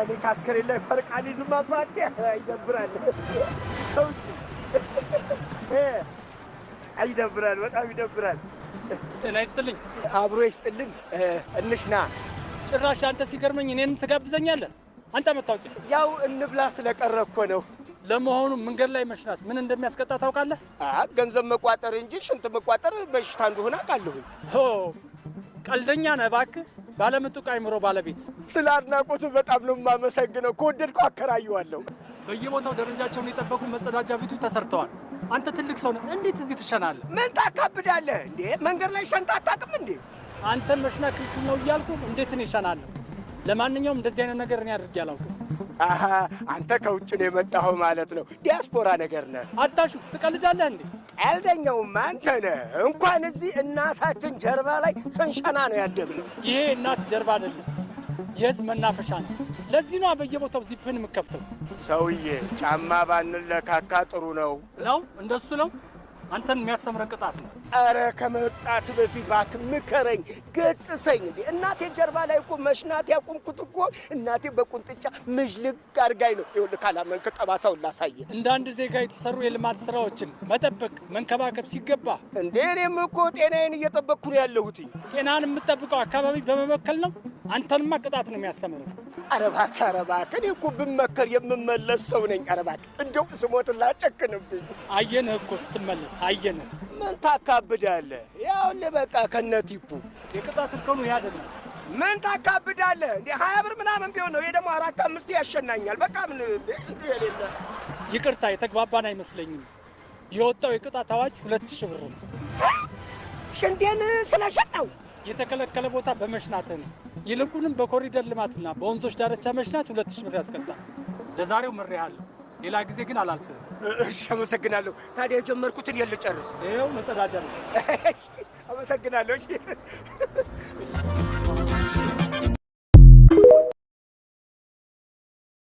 እኔ ካስከሬን ላይ ፈርቃን ይዝማ አባቴ ይደብራል። ይደብራል፣ በጣም ይደብራል። ጤና ይስጥልኝ። አብሮ ይስጥልን። እንሽና ጭራሽ አንተ ሲገርመኝ እኔንም ትጋብዘኛለህ? አንተ መታወቂ ያው እንብላ ስለቀረ እኮ ነው። ለመሆኑ መንገድ ላይ መሽናት ምን እንደሚያስቀጣ ታውቃለህ? ገንዘብ መቋጠር እንጂ ሽንት መቋጠር በሽታ እንደሆነ አውቃለሁኝ። ቀልደኛ ነህ እባክህ። ባለምጡቅ አይምሮ ባለቤት። ስለ አድናቆቱ በጣም ነው የማመሰግነው። ከወደድከው አከራየዋለሁ። በየቦታው ደረጃቸውን የጠበቁ መጸዳጃ ቤቶች ተሰርተዋል። አንተ ትልቅ ሰው ነህ፣ እንዴት እዚህ ትሸናለህ? ምን ታካብዳለህ እንዴ? መንገድ ላይ ሸንታ አታውቅም እንዴ? አንተን መሽናት ክልክል ነው እያልኩ እንዴት እኔ እሸናለሁ? ለማንኛውም እንደዚህ አይነት ነገር እኔ አድርጌ አላውቅም። አንተ ከውጭ ነው የመጣኸው ማለት ነው። ዲያስፖራ ነገር ነህ። አታሹፍ፣ ትቀልዳለህ እንዴ? ቀልደኛውማ አንተ ነህ። እንኳን እዚህ እናታችን ጀርባ ላይ ስንሸና ነው ያደግነው። ይሄ እናት ጀርባ አይደለም፣ የህዝብ መናፈሻ ነው። ለዚህ ነው በየቦታው ዚፕን የምከፍተው። ሰውዬ ጫማ ባንለካካ ጥሩ ነው። እንደሱ ነው። አንተን የሚያስተምረን ቅጣት ነው። አረ ከመጣት በፊት እባክህ ምከረኝ፣ ገጽሰኝ። እንዴ እናቴ ጀርባ ላይ እኮ መሽናት ያቆምኩት እኮ እናቴ በቁንጥጫ ምዥልግ አድርጋኝ ነው። ይኸውልህ ካላመንክ ጠባሳውን ላሳየህ። እንደ አንድ ዜጋ የተሰሩ የልማት ስራዎችን መጠበቅ መንከባከብ ሲገባ እንዴ እኔም እኮ ጤናዬን እየጠበቅኩ ነው ያለሁት። ጤናን የምጠብቀው አካባቢ በመበከል ነው። አንተንማ ቅጣት ነው የሚያስተምረው። ኧረ እባክህ እኔ እኮ ብመከር የምመለስ ሰው ነኝ። ኧረ እባክህ እንደው ስሞትን ላጨክንብኝ። አየንህ እኮ ስትመለስ አየንህ። ምን ታካብዳለህ? ያውልህ በቃ ከነቲፑ የቅጣት እርከኑ ይህ አይደለም። ምን ታካብዳለህ እንዴ? 20 ብር ምናምን ቢሆን ነው። ይሄ ደግሞ 4 5 ያሸናኛል። በቃ ምን የሌለ ይቅርታ፣ የተግባባን አይመስለኝም። የወጣው የቅጣት አዋጅ 2000 ብር ነው። ሽንቴን ስለሸናው የተከለከለ ቦታ በመሽናትህ ነው። ይልቁንም በኮሪደር ልማትና በወንዞች ዳርቻ መሽናት 2000 ብር ያስቀጣል። ለዛሬው ምሬሃለሁ፣ ሌላ ጊዜ ግን አላልፍህም። እሺ፣ አመሰግናለሁ። ታዲያ የጀመርኩትን የልጨርስ። ይኸው መጸዳጃ ነው። አመሰግናለሁ።